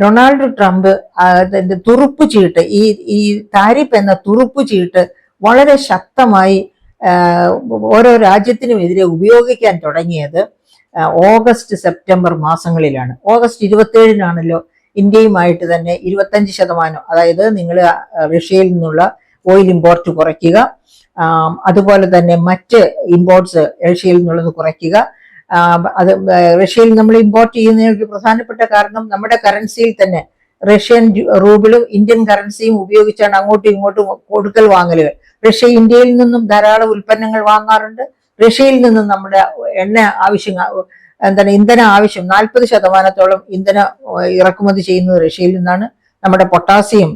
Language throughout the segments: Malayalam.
ഡൊണാൾഡ് ട്രംപ് അതിന്റെ തുറുപ്പ് ചീട്ട് ഈ താരിഫ് എന്ന തുറുപ്പ് ചീട്ട് വളരെ ശക്തമായി ഓരോ രാജ്യത്തിനുമെതിരെ ഉപയോഗിക്കാൻ തുടങ്ങിയത് ഓഗസ്റ്റ് സെപ്റ്റംബർ മാസങ്ങളിലാണ്. ഓഗസ്റ്റ് 27-നാണല്ലോ ഇന്ത്യയുമായിട്ട് തന്നെ 25%, അതായത് നിങ്ങൾ റഷ്യയിൽ നിന്നുള്ള ഓയിൽ ഇമ്പോർട്ട് കുറയ്ക്കുക, അതുപോലെ തന്നെ മറ്റ് ഇമ്പോർട്ട്സ് റഷ്യയിൽ നിന്നുള്ളത് കുറയ്ക്കുക. അത് റഷ്യയിൽ നമ്മൾ ഇമ്പോർട്ട് ചെയ്യുന്നതിന് ഒരു പ്രധാനപ്പെട്ട കാരണം നമ്മുടെ കറൻസിയിൽ തന്നെ റഷ്യൻ റൂബിളും ഇന്ത്യൻ കറൻസിയും ഉപയോഗിച്ചാണ് അങ്ങോട്ടും ഇങ്ങോട്ടും കൊടുക്കൽ വാങ്ങലുകൾ. റഷ്യ ഇന്ത്യയിൽ നിന്നും ധാരാളം ഉൽപ്പന്നങ്ങൾ വാങ്ങാറുണ്ട്. റഷ്യയിൽ നിന്നും നമ്മുടെ ഇന്ധന ആവശ്യം 40% ഇന്ധന ഇറക്കുമതി ചെയ്യുന്നത് റഷ്യയിൽ നിന്നാണ്. നമ്മുടെ പൊട്ടാസ്യം,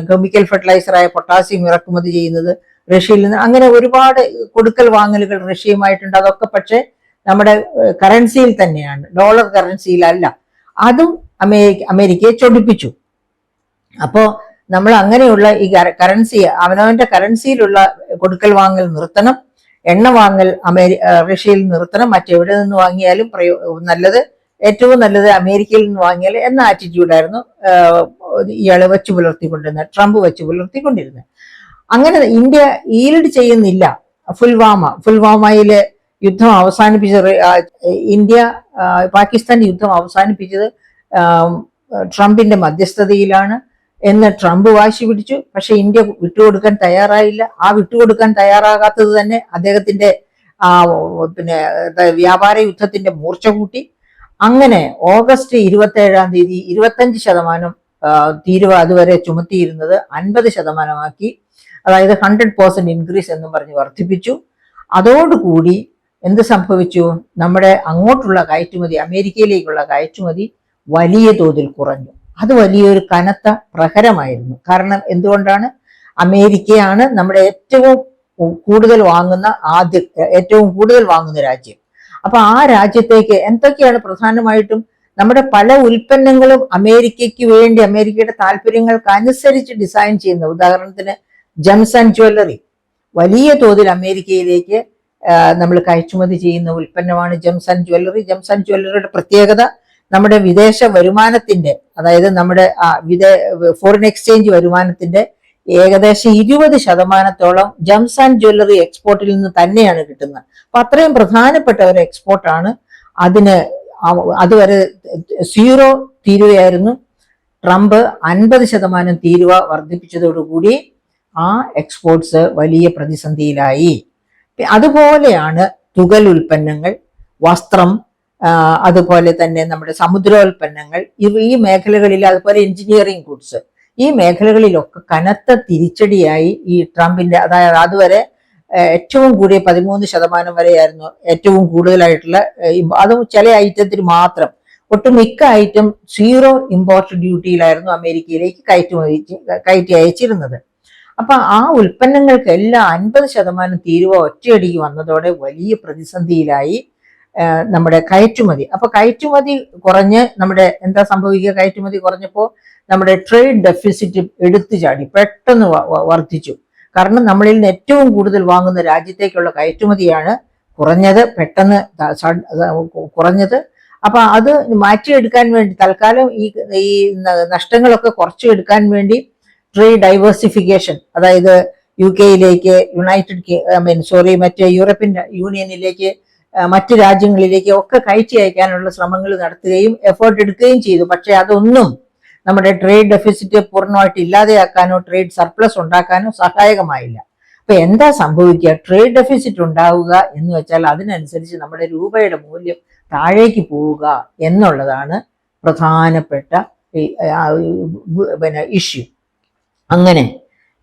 കെമിക്കൽ ഫെർട്ടിലൈസറായ പൊട്ടാസ്യം ഇറക്കുമതി ചെയ്യുന്നത് റഷ്യയിൽ നിന്ന്. അങ്ങനെ ഒരുപാട് കൊടുക്കൽ വാങ്ങലുകൾ റഷ്യയുമായിട്ടുണ്ട്. അതൊക്കെ പക്ഷേ നമ്മുടെ കറൻസിയിൽ തന്നെയാണ്, ഡോളർ കറൻസിയിലല്ല. അതും അമേരിക്കയെ ചൊടിപ്പിച്ചു. അപ്പോൾ നമ്മൾ അങ്ങനെയുള്ള ഈ കറൻസി, അവനവന്റെ കറൻസിയിലുള്ള കൊടുക്കൽ വാങ്ങൽ നിർത്തണം, എണ്ണ വാങ്ങൽ റഷ്യയിൽ നിർത്തണം, മറ്റെവിടെ നിന്ന് വാങ്ങിയാലും നല്ലത്, ഏറ്റവും നല്ലത് അമേരിക്കയിൽ നിന്ന് വാങ്ങിയാൽ എന്ന ആറ്റിറ്റ്യൂഡായിരുന്നു ഇയാള് വെച്ചു പുലർത്തിക്കൊണ്ടിരുന്നത്, ട്രംപ് വെച്ചു പുലർത്തിക്കൊണ്ടിരുന്നത്. അങ്ങനെ ഇന്ത്യ ഈൽഡ് ചെയ്യുന്നില്ല. പുൽവാമയിലെ യുദ്ധം അവസാനിപ്പിച്ചത് പാകിസ്ഥാൻ യുദ്ധം അവസാനിപ്പിച്ചത് ട്രംപിന്റെ മധ്യസ്ഥതയിലാണ് എന്ന് ട്രംപ് വാശി പിടിച്ചു. പക്ഷെ ഇന്ത്യ വിട്ടുകൊടുക്കാൻ തയ്യാറായില്ല. ആ വിട്ടുകൊടുക്കാൻ തയ്യാറാകാത്തത് തന്നെ അദ്ദേഹത്തിന്റെ വ്യാപാര യുദ്ധത്തിന്റെ മൂർച്ച കൂട്ടി. അങ്ങനെ ഓഗസ്റ്റ് 27-ാം തീയതി 25% തീരുവ അതുവരെ ചുമത്തിയിരുന്നത് 50%ആക്കി. അതായത് 100% ഇൻക്രീസ് എന്നും പറഞ്ഞ് വർദ്ധിപ്പിച്ചു. അതോടുകൂടി എന്ത് സംഭവിച്ചു? നമ്മുടെ അങ്ങോട്ടുള്ള കയറ്റുമതി, അമേരിക്കയിലേക്കുള്ള കയറ്റുമതി വലിയ തോതിൽ കുറഞ്ഞു. അത് വലിയൊരു കനത്ത പ്രഹരമായിരുന്നു. കാരണം എന്തുകൊണ്ടാണ്? അമേരിക്കയാണ് നമ്മുടെ ഏറ്റവും കൂടുതൽ വാങ്ങുന്ന രാജ്യം. അപ്പൊ ആ രാജ്യത്തേക്ക് എന്തൊക്കെയാണ് പ്രധാനമായിട്ടും നമ്മുടെ പല ഉൽപ്പന്നങ്ങളും അമേരിക്കയ്ക്ക് വേണ്ടി, അമേരിക്കയുടെ താല്പര്യങ്ങൾക്ക് അനുസരിച്ച് ഡിസൈൻ ചെയ്യുന്ന, ഉദാഹരണത്തിന് ജെംസ് ആൻഡ് ജ്വല്ലറി, വലിയ തോതിൽ അമേരിക്കയിലേക്ക് നമ്മൾ കയറ്റുമതി ചെയ്യുന്ന ഉൽപ്പന്നമാണ് gems and jewellery. Gems and ജ്വല്ലറിയുടെ പ്രത്യേകത നമ്മുടെ വിദേശ വരുമാനത്തിന്റെ, അതായത് നമ്മുടെ ഫോറിൻ എക്സ്ചേഞ്ച് വരുമാനത്തിന്റെ ഏകദേശം 20% ജെംസ് ആൻഡ് ജ്വല്ലറി എക്സ്പോർട്ടിൽ നിന്ന് തന്നെയാണ് കിട്ടുന്നത്. അപ്പൊ അത്രയും പ്രധാനപ്പെട്ട ഒരു എക്സ്പോർട്ടാണ്. അതുവരെ 0 തീരുവയായിരുന്നു. ട്രംപ് 50% തീരുവ വർദ്ധിപ്പിച്ചതോടുകൂടി ആ എക്സ്പോർട്ട്സ് വലിയ പ്രതിസന്ധിയിലായി. അതുപോലെയാണ് തുകൽ ഉൽപ്പന്നങ്ങൾ, വസ്ത്രം, അതുപോലെ തന്നെ നമ്മുടെ സമുദ്രോൽപ്പന്നങ്ങൾ, ഈ മേഖലകളിൽ, അതുപോലെ എഞ്ചിനീയറിംഗ് ഗുഡ്സ്, ഈ മേഖലകളിലൊക്കെ കനത്ത തിരിച്ചടിയായി ഈ ട്രംപിന്റെ, അതായത് അതുവരെ ഏറ്റവും കൂടിയ 13% വരെയായിരുന്നു ഏറ്റവും കൂടുതലായിട്ടുള്ള, അതും ചില ഐറ്റത്തിന് മാത്രം. ഒട്ടുമിക്ക ഐറ്റം 0 ഇമ്പോർട്ട് ഡ്യൂട്ടിയിലായിരുന്നു അമേരിക്കയിലേക്ക് കയറ്റി അയച്ചിരുന്നത്. അപ്പൊ ആ ഉൽപ്പന്നങ്ങൾക്കെല്ലാം 50% തീരുവ ഒറ്റയടിക്ക് വന്നതോടെ വലിയ പ്രതിസന്ധിയിലായി നമ്മുടെ കയറ്റുമതി. അപ്പൊ കയറ്റുമതി കുറഞ്ഞ് നമ്മുടെ എന്താ സംഭവിക്കുക? കയറ്റുമതി കുറഞ്ഞപ്പോൾ നമ്മുടെ ട്രേഡ് ഡെഫിസിറ്റ് എടുത്തു ചാടി, പെട്ടെന്ന് വർദ്ധിച്ചു. കാരണം നമ്മളിൽ നിന്ന് ഏറ്റവും കൂടുതൽ വാങ്ങുന്ന രാജ്യത്തേക്കുള്ള കയറ്റുമതിയാണ് പെട്ടെന്ന് കുറഞ്ഞത്. അപ്പൊ അത് മാറ്റിയെടുക്കാൻ വേണ്ടി തൽക്കാലം ഈ നഷ്ടങ്ങളൊക്കെ കുറച്ചെടുക്കാൻ വേണ്ടി ട്രേഡ് ഡൈവേഴ്സിഫിക്കേഷൻ, അതായത് UK-യിലേക്ക്, മറ്റ് യൂറോപ്യൻ യൂണിയനിലേക്ക്, മറ്റ് രാജ്യങ്ങളിലേക്ക് ഒക്കെ കയറ്റി അയക്കാനുള്ള ശ്രമങ്ങൾ നടത്തുകയും എഫേർട്ട് എടുക്കുകയും ചെയ്തു. പക്ഷെ അതൊന്നും നമ്മുടെ ട്രേഡ് ഡെഫിസിറ്റ് പൂർണ്ണമായിട്ട് ഇല്ലാതെയാക്കാനോ ട്രേഡ് സർപ്ലസ് ഉണ്ടാക്കാനോ സഹായകമായില്ല. അപ്പൊ എന്താ സംഭവിക്കുക? ട്രേഡ് ഡെഫിസിറ്റ് ഉണ്ടാവുക എന്ന് വെച്ചാൽ അതിനനുസരിച്ച് നമ്മുടെ രൂപയുടെ മൂല്യം താഴേക്ക് പോവുക എന്നുള്ളതാണ് പ്രധാനപ്പെട്ട ഇഷ്യൂ. അങ്ങനെ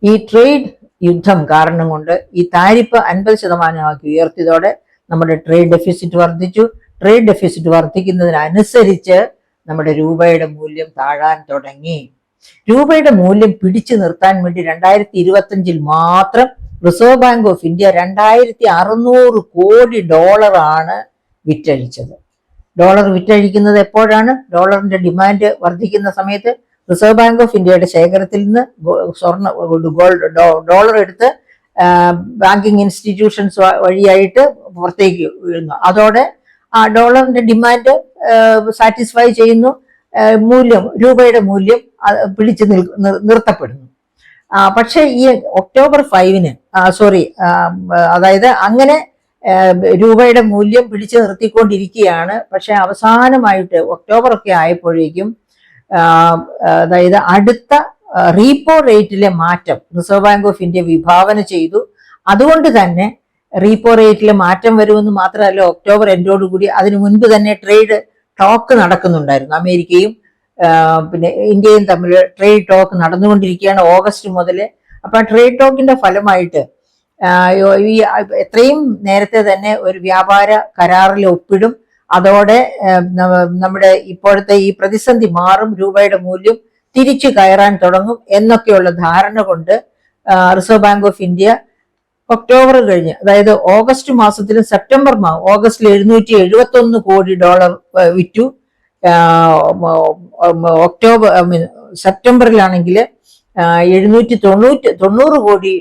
ഈ ട്രേഡ് യുദ്ധം കാരണം കൊണ്ട് ഈ താരിഫ് 50% ഉയർത്തിയതോടെ നമ്മുടെ ട്രേഡ് ഡെഫിസിറ്റ് വർദ്ധിച്ചു. ട്രേഡ് ഡെഫിസിറ്റ് വർദ്ധിക്കുന്നതിനനുസരിച്ച് നമ്മുടെ രൂപയുടെ മൂല്യം താഴാൻ തുടങ്ങി. രൂപയുടെ മൂല്യം പിടിച്ചു നിർത്താൻ വേണ്ടി 2025 മാത്രം റിസർവ് ബാങ്ക് ഓഫ് ഇന്ത്യ $2600 കോടി വിറ്റഴിച്ചത്. ഡോളർ വിറ്റഴിക്കുന്നത് എപ്പോഴാണ്? ഡോളറിന്റെ ഡിമാൻഡ് വർദ്ധിക്കുന്ന സമയത്ത് റിസർവ് ബാങ്ക് ഓഫ് ഇന്ത്യയുടെ ശേഖരത്തിൽ നിന്ന് ഡോളർ എടുത്ത് ബാങ്കിങ് ഇൻസ്റ്റിറ്റ്യൂഷൻസ് വഴിയായിട്ട് പുറത്തേക്ക് വീഴുന്നു. അതോടെ ആ ഡോളറിന്റെ ഡിമാൻഡ് സാറ്റിസ്ഫൈ ചെയ്യുന്നു. മൂല്യം, രൂപയുടെ മൂല്യം പിടിച്ചു നിർത്തപ്പെടുന്നു. പക്ഷെ ഈ ഒക്ടോബർ 5-ന് അതായത് അങ്ങനെ രൂപയുടെ മൂല്യം പിടിച്ചു നിർത്തിക്കൊണ്ടിരിക്കുകയാണ്. പക്ഷെ അവസാനമായിട്ട് ഒക്ടോബർ ഒക്കെ ആയപ്പോഴേക്കും അതായത് അടുത്ത റീപ്പോ റേറ്റിലെ മാറ്റം റിസർവ് ബാങ്ക് ഓഫ് ഇന്ത്യ വിഭാവന ചെയ്തു. അതുകൊണ്ട് തന്നെ റീപ്പോ റേറ്റിലെ മാറ്റം വരുമെന്ന് മാത്രമല്ല, ഒക്ടോബർ എൻഡോടുകൂടി അതിനു മുൻപ് തന്നെ ട്രേഡ് ടോക്ക് നടക്കുന്നുണ്ടായിരുന്നു. അമേരിക്കയും പിന്നെ ഇന്ത്യയും തമ്മിൽ ട്രേഡ് ടോക്ക് നടന്നുകൊണ്ടിരിക്കുകയാണ് ഓഗസ്റ്റ് മുതൽ. അപ്പൊ ട്രേഡ് ടോക്കിന്റെ ഫലമായിട്ട് ഈ എത്രയും നേരത്തെ തന്നെ ഒരു വ്യാപാര കരാറിൽ ഒപ്പിടും. അതോടെ നമ്മുടെ ഇപ്പോഴത്തെ ഈ പ്രതിസന്ധി മാറും, രൂപയുടെ മൂല്യം തിരിച്ചു കയറാൻ തുടങ്ങും എന്നൊക്കെയുള്ള ധാരണ കൊണ്ട് reserve bank of India October കഴിഞ്ഞ്, അതായത് ഓഗസ്റ്റ് മാസത്തിലും ഓഗസ്റ്റിൽ $771 കോടി വിറ്റു. സെപ്റ്റംബറിലാണെങ്കിൽ $790 കോടി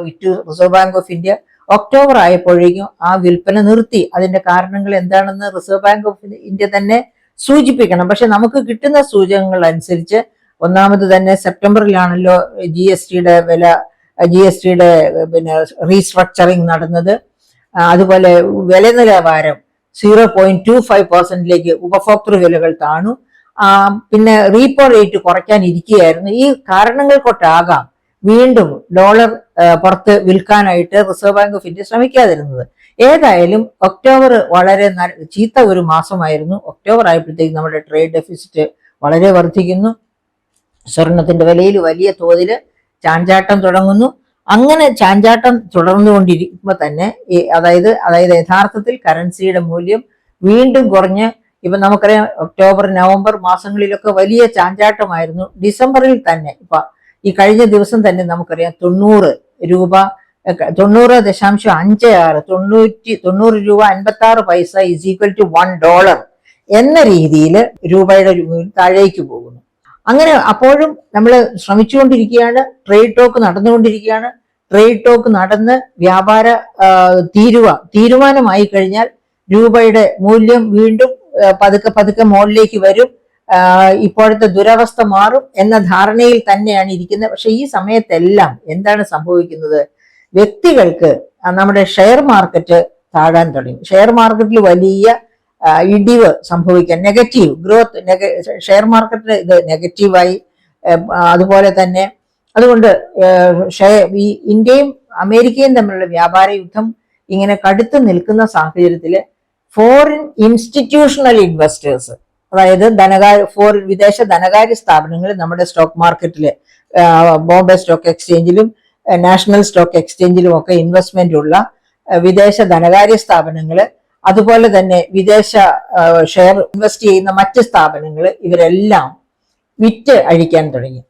വിറ്റു reserve bank of India. October ആയപ്പോഴേക്കും ആ വിൽപ്പന നിർത്തി. അതിന്റെ കാരണങ്ങൾ എന്താണെന്ന് റിസർവ് ബാങ്ക് ഓഫ് ഇന്ത്യ തന്നെ സൂചിപ്പിക്കണം. പക്ഷെ നമുക്ക് കിട്ടുന്ന സൂചകങ്ങൾ അനുസരിച്ച് ഒന്നാമത് തന്നെ സെപ്റ്റംബറിലാണല്ലോ ജി എസ് ടിയുടെ പിന്നെ റീസ്ട്രക്ചറിങ് നടന്നത്. അതുപോലെ വില നിലവാരം 0.25% ഉപഭോക്തൃ വിലകൾ താണു. പിന്നെ റീപ്പോ റേറ്റ് കുറയ്ക്കാൻ ഇരിക്കുകയായിരുന്നു. ഈ കാരണങ്ങൾ കൊണ്ടാകാം വീണ്ടും ഡോളർ പുറത്ത് വിൽക്കാനായിട്ട് റിസർവ് ബാങ്ക് ഓഫ് ഇന്ത്യ ശ്രമിക്കാതിരുന്നത്. ഏതായാലും ഒക്ടോബർ വളരെ ചീത്ത ഒരു മാസമായിരുന്നു. ഒക്ടോബർ ആയപ്പോഴത്തേക്ക് നമ്മുടെ ട്രേഡ് ഡെഫിസിറ്റ് വളരെ വർദ്ധിക്കുന്നു. സ്വർണത്തിന്റെ വിലയിൽ വലിയ തോതിൽ ചാഞ്ചാട്ടം തുടങ്ങുന്നു. അങ്ങനെ ചാഞ്ചാട്ടം തുടർന്നുകൊണ്ടിരിക്കുമ്പോൾ തന്നെ അതായത് യഥാർത്ഥത്തിൽ കറൻസിയുടെ മൂല്യം വീണ്ടും കുറഞ്ഞ് ഇപ്പൊ നമുക്കറിയാം ഒക്ടോബർ നവംബർ മാസങ്ങളിലൊക്കെ വലിയ ചാഞ്ചാട്ടമായിരുന്നു. ഡിസംബറിൽ തന്നെ ഇപ്പൊ ഈ കഴിഞ്ഞ ദിവസം തന്നെ നമുക്കറിയാം 90 രൂപ 90.56 90 രൂപ 56 പൈസ ഈസ് ഈക്വൽ ടു $1 എന്ന രീതിയിൽ രൂപയുടെ താഴേക്ക് പോകുന്നു. അങ്ങനെ അപ്പോഴും നമ്മൾ ശ്രമിച്ചുകൊണ്ടിരിക്കുകയാണ്. ട്രേഡ് ടോക്ക് നടന്നുകൊണ്ടിരിക്കുകയാണ്. ട്രേഡ് ടോക്ക് നടന്ന് വ്യാപാര തീരുമാനമായി കഴിഞ്ഞാൽ രൂപയുടെ മൂല്യം വീണ്ടും പതുക്കെ മുകളിലേക്ക് വരും, ഇപ്പോഴത്തെ ദുരവസ്ഥ മാറും എന്ന ധാരണയിൽ തന്നെയാണ് ഇരിക്കുന്നത്. പക്ഷെ ഈ സമയത്തെല്ലാം എന്താണ് സംഭവിക്കുന്നത്? വ്യക്തികൾക്ക് നമ്മുടെ ഷെയർ മാർക്കറ്റ് താഴാൻ തുടങ്ങി. ഷെയർ മാർക്കറ്റിൽ വലിയ ഇടിവ് സംഭവിക്കാൻ, നെഗറ്റീവ് ഗ്രോത്ത്, ഷെയർ മാർക്കറ്റിൽ ഇത് നെഗറ്റീവായി. അതുപോലെ തന്നെ അതുകൊണ്ട് ഈ ഇന്ത്യയും അമേരിക്കയും തമ്മിലുള്ള വ്യാപാര യുദ്ധം ഇങ്ങനെ കടുത്തു നിൽക്കുന്ന സാഹചര്യത്തിൽ ഫോറിൻ ഇൻസ്റ്റിറ്റ്യൂഷണൽ ഇൻവെസ്റ്റേഴ്സ്, അതായത് വിദേശ ധനകാര്യ സ്ഥാപനങ്ങൾ നമ്മുടെ സ്റ്റോക്ക് മാർക്കറ്റില് ബോംബെ സ്റ്റോക്ക് എക്സ്ചേഞ്ചിലും നാഷണൽ സ്റ്റോക്ക് എക്സ്ചേഞ്ചിലും ഒക്കെ ഇൻവെസ്റ്റ്മെന്റ് ഉള്ള വിദേശ ധനകാര്യ സ്ഥാപനങ്ങള്, അതുപോലെ തന്നെ വിദേശ ഷെയർ ഇൻവെസ്റ്റ് ചെയ്യുന്ന മറ്റ് സ്ഥാപനങ്ങൾ, ഇവരെല്ലാം വിറ്റ് അഴിക്കാൻ തുടങ്ങി.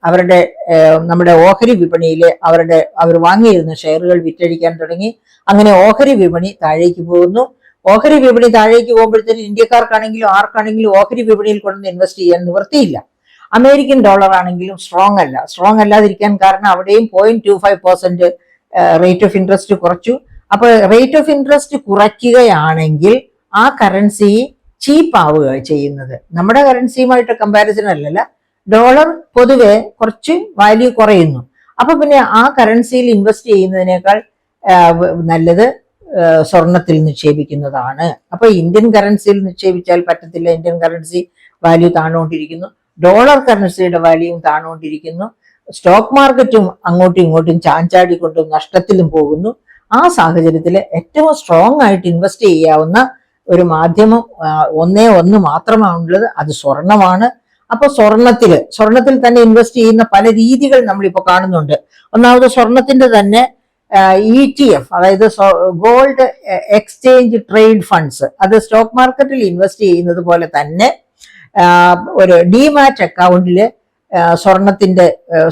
നമ്മുടെ ഓഹരി വിപണിയിലെ അവർ വാങ്ങിയിരുന്ന ഷെയറുകൾ വിറ്റഴിക്കാൻ തുടങ്ങി. അങ്ങനെ ഓഹരി വിപണി താഴേക്ക് പോകുന്നു. ഓഹരി വിപണി താഴേക്ക് പോകുമ്പോഴത്തേക്കും ഇന്ത്യക്കാർക്കാണെങ്കിലും ആർക്കാണെങ്കിലും ഓഹരി വിപണിയിൽ കൊണ്ടുവന്ന് ഇൻവെസ്റ്റ് ചെയ്യാൻ നിവൃത്തിയില്ല. അമേരിക്കൻ ഡോളർ ആണെങ്കിലും സ്ട്രോങ് അല്ലാതിരിക്കാൻ കാരണം അവിടെയും 0.25% റേറ്റ് ഓഫ് ഇൻട്രസ്റ്റ് കുറച്ചു. അപ്പൊ റേറ്റ് ഓഫ് ഇൻട്രസ്റ്റ് കുറയ്ക്കുകയാണെങ്കിൽ ആ കറൻസി ചീപ്പ് ആവുക ചെയ്യുന്നത്. നമ്മുടെ കറൻസിയുമായിട്ട് കമ്പാരിസൺ അല്ലല്ല, ഡോളർ പൊതുവെ കുറച്ച് വാല്യൂ കുറയുന്നു. അപ്പൊ പിന്നെ ആ കറൻസിയിൽ ഇൻവെസ്റ്റ് ചെയ്യുന്നതിനേക്കാൾ നല്ലത് സ്വർണത്തിൽ നിക്ഷേപിക്കുന്നതാണ്. അപ്പൊ ഇന്ത്യൻ കറൻസിയിൽ നിക്ഷേപിച്ചാൽ പറ്റത്തില്ല, ഇന്ത്യൻ കറൻസി വാല്യൂ താണുകൊണ്ടിരിക്കുന്നു, ഡോളർ കറൻസിയുടെ വാല്യൂവും താണുകൊണ്ടിരിക്കുന്നു, സ്റ്റോക്ക് മാർക്കറ്റും അങ്ങോട്ടും ഇങ്ങോട്ടും ചാഞ്ചാടിക്കൊണ്ടും നഷ്ടത്തിലും പോകുന്നു. ആ സാഹചര്യത്തിൽ ഏറ്റവും സ്ട്രോങ് ആയിട്ട് ഇൻവെസ്റ്റ് ചെയ്യാവുന്ന ഒരു മാധ്യമം ഒന്ന് മാത്രമാണുള്ളത്, അത് സ്വർണമാണ്. അപ്പൊ സ്വർണത്തിൽ തന്നെ ഇൻവെസ്റ്റ് ചെയ്യുന്ന പല രീതികൾ നമ്മളിപ്പോ കാണുന്നുണ്ട്. ഒന്നാമത് സ്വർണത്തിന്റെ തന്നെ ETF, അതായത് ഗോൾഡ് എക്സ്ചേഞ്ച് ട്രേഡ് ഫണ്ട്സ്, അത് സ്റ്റോക്ക് മാർക്കറ്റിൽ ഇൻവെസ്റ്റ് ചെയ്യുന്നത് പോലെ തന്നെ ഒരു ഡിമാറ്റ് അക്കൗണ്ടില്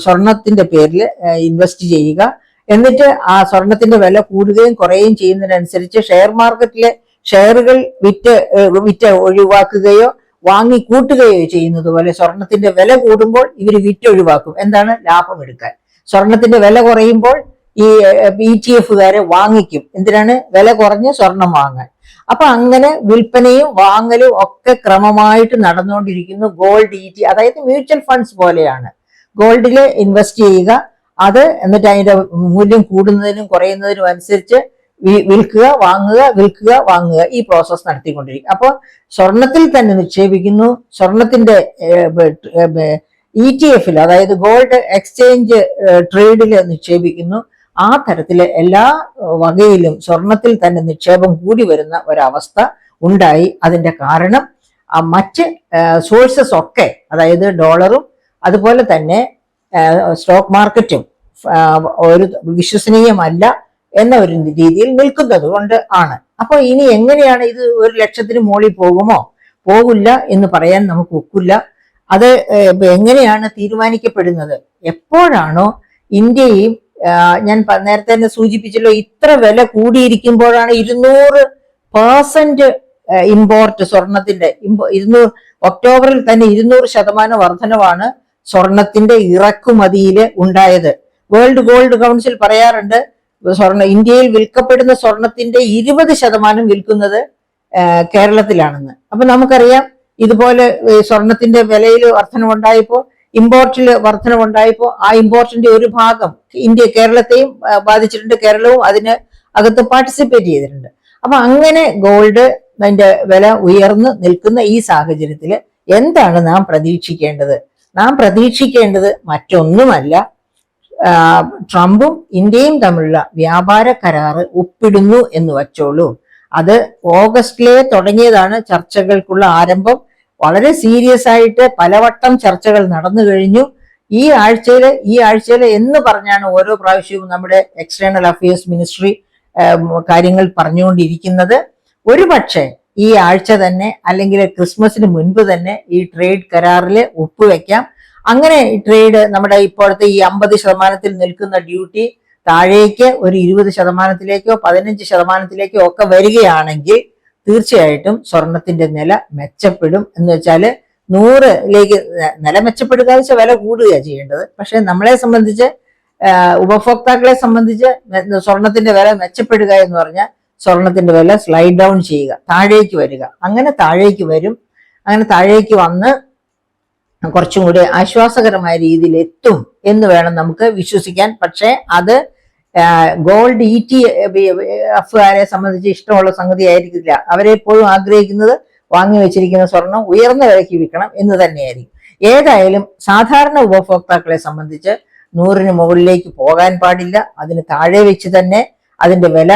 സ്വർണത്തിന്റെ പേരിൽ ഇൻവെസ്റ്റ് ചെയ്യുക. എന്നിട്ട് ആ സ്വർണത്തിന്റെ വില കൂടുകയും കുറയുകയും ചെയ്യുന്നതിനനുസരിച്ച് ഷെയർ മാർക്കറ്റിലെ ഷെയറുകൾ വിറ്റ് ഒഴിവാക്കുകയോ വാങ്ങി കൂട്ടുകയോ ചെയ്യുന്നത് പോലെ സ്വർണത്തിന്റെ വില കൂടുമ്പോൾ ഇവർ വിറ്റൊഴിവാക്കും. എന്താണ്? ലാഭം എടുക്കാൻ. സ്വർണത്തിന്റെ വില കുറയുമ്പോൾ ഈ ETF-കാരെ വാങ്ങിക്കും. എന്തിനാണ്? വില കുറഞ്ഞ സ്വർണം വാങ്ങാൻ. അപ്പൊ അങ്ങനെ വിൽപ്പനയും വാങ്ങലും ഒക്കെ ക്രമമായിട്ട് നടന്നുകൊണ്ടിരിക്കുന്നു. ഗോൾഡ് അതായത് മ്യൂച്വൽ ഫണ്ട്സ് പോലെയാണ്. ഗോൾഡിൽ ഇൻവെസ്റ്റ് ചെയ്യുക, അത് എന്നിട്ട് അതിന്റെ മൂല്യം കൂടുന്നതിനും കുറയുന്നതിനും അനുസരിച്ച് വിൽക്കുക, വാങ്ങുക, വിൽക്കുക, വാങ്ങുക, ഈ പ്രോസസ് നടത്തിക്കൊണ്ടിരിക്കും. അപ്പോൾ സ്വർണത്തിൽ തന്നെ നിക്ഷേപിക്കുന്നു, സ്വർണത്തിന്റെ ETF-ൽ അതായത് ഗോൾഡ് എക്സ്ചേഞ്ച് ട്രേഡിൽ നിക്ഷേപിക്കുന്നു. ആ തരത്തില് എല്ലാ വകയിലും സ്വർണത്തിൽ തന്നെ നിക്ഷേപം കൂടി വരുന്ന ഒരവസ്ഥ ഉണ്ടായി. അതിന്റെ കാരണം മറ്റ് സോഴ്സസ് ഒക്കെ, അതായത് ഡോളറും അതുപോലെ തന്നെ സ്റ്റോക്ക് മാർക്കറ്റും ഒരു വിശ്വസനീയമല്ല എന്ന ഒരു രീതിയിൽ നിൽക്കുന്നത് കൊണ്ട് ആണ്. അപ്പൊ ഇനി എങ്ങനെയാണ് ഇത് 1,00,000-ന് മുകളിൽ പോകുമോ? പോകില്ല എന്ന് പറയാൻ നമുക്ക് ഒക്കില്ല. അത് എങ്ങനെയാണ് തീരുമാനിക്കപ്പെടുന്നത്? എപ്പോഴാണോ ഇന്ത്യയും ഞാൻ നേരത്തെ തന്നെ സൂചിപ്പിച്ചല്ലോ, ഇത്ര വില കൂടിയിരിക്കുമ്പോഴാണ് 200% ഇമ്പോർട്ട് സ്വർണത്തിന്റെ ഒക്ടോബറിൽ തന്നെ 200% വർധനവാണ് സ്വർണത്തിന്റെ ഇറക്കുമതിയിൽ ഉണ്ടായത്. വേൾഡ് ഗോൾഡ് കൗൺസിൽ പറയാറുണ്ട്, ഇന്ത്യയിൽ വിൽക്കപ്പെടുന്ന സ്വർണത്തിന്റെ 20% വിൽക്കുന്നത് കേരളത്തിലാണെന്ന്. അപ്പൊ നമുക്കറിയാം, ഇതുപോലെ സ്വർണത്തിന്റെ വിലയിൽ വർധനവുണ്ടായപ്പോ, ഇമ്പോർട്ടിൽ വർധനവുണ്ടായപ്പോ ആ ഇമ്പോർട്ടിന്റെ ഒരു ഭാഗം കേരളത്തെയും ബാധിച്ചിട്ടുണ്ട്. കേരളവും അതിന് അകത്ത് പാർട്ടിസിപ്പേറ്റ് ചെയ്തിട്ടുണ്ട്. അപ്പൊ അങ്ങനെ ഗോൾഡ് അതിന്റെ വില ഉയർന്നു നിൽക്കുന്ന ഈ സാഹചര്യത്തിൽ എന്താണ് നാം പ്രതീക്ഷിക്കേണ്ടത്? നാം പ്രതീക്ഷിക്കേണ്ടത് മറ്റൊന്നുമല്ല, ട്രംപും ഇന്ത്യയും തമ്മിലുള്ള വ്യാപാര കരാറ് ഒപ്പിടുന്നു എന്ന് വച്ചോളൂ. അത് ഓഗസ്റ്റിലെ തുടങ്ങിയതാണ് ചർച്ചകൾക്കുള്ള ആരംഭം. വളരെ സീരിയസ് ആയിട്ട് പലവട്ടം ചർച്ചകൾ നടന്നു കഴിഞ്ഞു. ഈ ആഴ്ചയില് എന്ന് പറഞ്ഞാണ് ഓരോ പ്രാവശ്യവും നമ്മുടെ എക്സ്റ്റേണൽ അഫയേഴ്സ് മിനിസ്ട്രി കാര്യങ്ങൾ പറഞ്ഞുകൊണ്ടിരിക്കുന്നത്. ഒരു പക്ഷേ ഈ ആഴ്ച തന്നെ അല്ലെങ്കിൽ ക്രിസ്മസിന് മുൻപ് തന്നെ ഈ ട്രേഡ് കരാറിൽ ഒപ്പുവെക്കാം. അങ്ങനെ ട്രേഡ് നമ്മുടെ ഇപ്പോഴത്തെ ഈ 50% നിൽക്കുന്ന ഡ്യൂട്ടി താഴേക്ക് ഒരു 20%-ലേക്കോ 15%-ലേക്കോ ഒക്കെ വരികയാണെങ്കിൽ തീർച്ചയായിട്ടും സ്വർണത്തിന്റെ നില മെച്ചപ്പെടും. എന്ന് വെച്ചാൽ 100-ലേക്ക് നില മെച്ചപ്പെടുക വെച്ചാൽ വില കൂടുകയാണ് ചെയ്യേണ്ടത്. പക്ഷെ നമ്മളെ സംബന്ധിച്ച്, ഉപഭോക്താക്കളെ സംബന്ധിച്ച് സ്വർണത്തിന്റെ വില മെച്ചപ്പെടുക എന്ന് പറഞ്ഞാൽ സ്വർണത്തിന്റെ വില സ്ലൈഡ് ഡൗൺ ചെയ്യുക, താഴേക്ക് വരിക. അങ്ങനെ താഴേക്ക് വരും. അങ്ങനെ താഴേക്ക് വന്ന് കുറച്ചും കൂടി ആശ്വാസകരമായ രീതിയിൽ എത്തും എന്ന് വേണം നമുക്ക് വിശ്വസിക്കാൻ. പക്ഷേ അത് ഗോൾഡ് ETF-കാരെ സംബന്ധിച്ച് ഇഷ്ടമുള്ള സംഗതി ആയിരിക്കില്ല. അവരെപ്പോഴും ആഗ്രഹിക്കുന്നത് വാങ്ങി വെച്ചിരിക്കുന്ന സ്വർണം ഉയർന്ന വിലയ്ക്ക് വിൽക്കണം എന്ന് തന്നെയായിരിക്കും. ഏതായാലും സാധാരണ ഉപഭോക്താക്കളെ സംബന്ധിച്ച് 100-ന് മുകളിലേക്ക് പോകാൻ പാടില്ല. അതിന് താഴെ വെച്ച് തന്നെ അതിന്റെ വില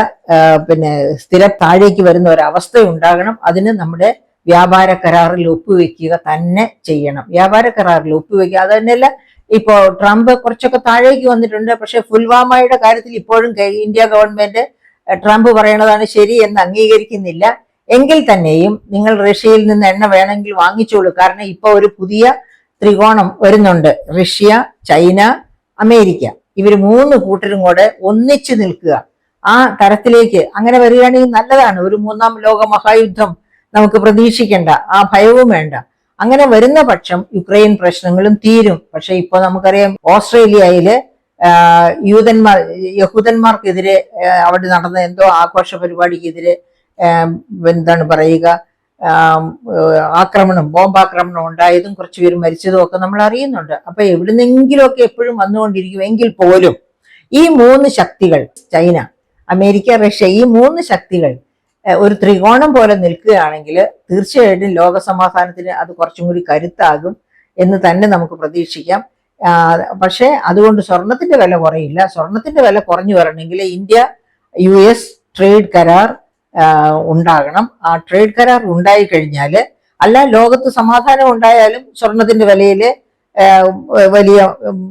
സ്ഥിരം താഴേക്ക് വരുന്ന ഒരവസ്ഥ ഉണ്ടാകണം. അതിന് നമ്മുടെ വ്യാപാര കരാറിൽ ഒപ്പുവെക്കുക തന്നെ ചെയ്യണം. വ്യാപാര കരാറിൽ ഒപ്പുവെക്കുക. അത് തന്നെയല്ല, ഇപ്പോ ട്രംപ് കുറച്ചൊക്കെ താഴേക്ക് വന്നിട്ടുണ്ട്. പക്ഷെ പുൽവാമയുടെ കാര്യത്തിൽ ഇപ്പോഴും ഇന്ത്യ ഗവൺമെന്റ് ട്രംപ് പറയണതാണ് ശരി എന്ന് അംഗീകരിക്കുന്നില്ല. എങ്കിൽ തന്നെയും നിങ്ങൾ റഷ്യയിൽ നിന്ന് എണ്ണ വേണമെങ്കിൽ വാങ്ങിച്ചോളൂ. കാരണം ഇപ്പൊ ഒരു പുതിയ ത്രികോണം വരുന്നുണ്ട്. റഷ്യ, ചൈന, അമേരിക്ക, ഇവര് 3 കൂട്ടരും കൂടെ ഒന്നിച്ചു നിൽക്കുക. ആ തരത്തിലേക്ക് അങ്ങനെ വരികയാണെങ്കിൽ നല്ലതാണ്. ഒരു 3ാം ലോക മഹായുദ്ധം നമുക്ക് പ്രതീക്ഷിക്കേണ്ട, ആ ഭയവും വേണ്ട. അങ്ങനെ വരുന്ന പക്ഷം യുക്രൈൻ പ്രശ്നങ്ങളും തീരും. പക്ഷെ ഇപ്പൊ നമുക്കറിയാം, ഓസ്ട്രേലിയയില് യഹൂദന്മാർക്കെതിരെ അവിടെ നടന്ന എന്തോ ആഘോഷ പരിപാടിക്കെതിരെ എന്താണ് പറയുക, ബോംബാക്രമണം ഉണ്ടായതും കുറച്ചു പേര് മരിച്ചതും ഒക്കെ നമ്മൾ അറിയുന്നുണ്ട്. അപ്പൊ എവിടുന്നെങ്കിലുമൊക്കെ എപ്പോഴും വന്നുകൊണ്ടിരിക്കും. എങ്കിൽ പോലും ഈ 3 ശക്തികൾ, ചൈന, അമേരിക്ക, റഷ്യ, ഈ 3 ശക്തികൾ ഒരു ത്രികോണം പോലെ നിൽക്കുകയാണെങ്കിൽ തീർച്ചയായിട്ടും ലോക സമാധാനത്തിന് അത് കുറച്ചും കൂടി കരുത്താകും എന്ന് തന്നെ നമുക്ക് പ്രതീക്ഷിക്കാം. പക്ഷേ അതുകൊണ്ട് സ്വർണത്തിന്റെ വില കുറയില്ല. സ്വർണത്തിന്റെ വില കുറഞ്ഞു വരണമെങ്കിൽ ഇന്ത്യ US ട്രേഡ് കരാർ ഉണ്ടാകണം. ആ ട്രേഡ് കരാർ ഉണ്ടായി കഴിഞ്ഞാൽ, അല്ല ലോകത്ത് സമാധാനം ഉണ്ടായാലും സ്വർണത്തിന്റെ വിലയിൽ വലിയ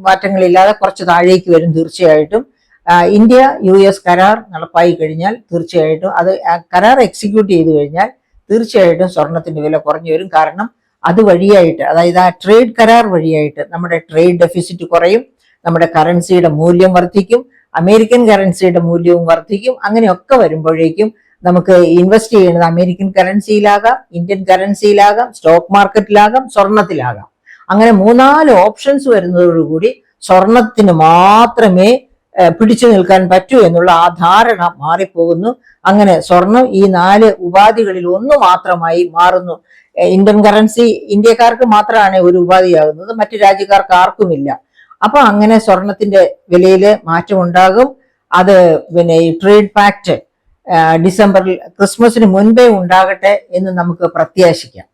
മാറ്റങ്ങളില്ലാതെ കുറച്ച് താഴേക്ക് വരും തീർച്ചയായിട്ടും. ഇന്ത്യ US കരാർ നടപ്പായി കഴിഞ്ഞാൽ തീർച്ചയായിട്ടും കരാർ എക്സിക്യൂട്ട് ചെയ്ത് കഴിഞ്ഞാൽ തീർച്ചയായിട്ടും സ്വർണത്തിന്റെ വില കുറഞ്ഞു വരും. കാരണം അത് വഴിയായിട്ട്, അതായത് ആ ട്രേഡ് കരാർ വഴിയായിട്ട് നമ്മുടെ ട്രേഡ് ഡെഫിസിറ്റ് കുറയും, നമ്മുടെ കറൻസിയുടെ മൂല്യം വർദ്ധിക്കും, അമേരിക്കൻ കറൻസിയുടെ മൂല്യവും വർദ്ധിക്കും. അങ്ങനെയൊക്കെ വരുമ്പോഴേക്കും നമുക്ക് ഇൻവെസ്റ്റ് ചെയ്യുന്നത് അമേരിക്കൻ കറൻസിയിലാകാം, ഇന്ത്യൻ കറൻസിയിലാകാം, സ്റ്റോക്ക് മാർക്കറ്റിലാകാം, സ്വർണത്തിലാകാം. അങ്ങനെ 3-4 ഓപ്ഷൻസ് വരുന്നതോടുകൂടി സ്വർണത്തിന് മാത്രമേ പിടിച്ചു നിൽക്കാൻ പറ്റൂ എന്നുള്ള ആ ധാരണ മാറിപ്പോകുന്നു. അങ്ങനെ സ്വർണം ഈ 4 ഉപാധികളിൽ ഒന്ന് മാത്രമായി മാറുന്നു. ഇന്ത്യൻ കറൻസി ഇന്ത്യക്കാർക്ക് മാത്രമാണ് ഒരു ഉപാധിയാകുന്നത്, മറ്റു രാജ്യക്കാർക്ക് ആർക്കുമില്ല. അപ്പൊ അങ്ങനെ സ്വർണത്തിന്റെ വിലയിൽ മാറ്റമുണ്ടാകും. അത് പിന്നെ ഈ ട്രേഡ് പാക്ട് ഡിസംബറിൽ ക്രിസ്മസിന് മുൻപേ ഉണ്ടാകട്ടെ എന്ന് നമുക്ക് പ്രത്യാശിക്കാം.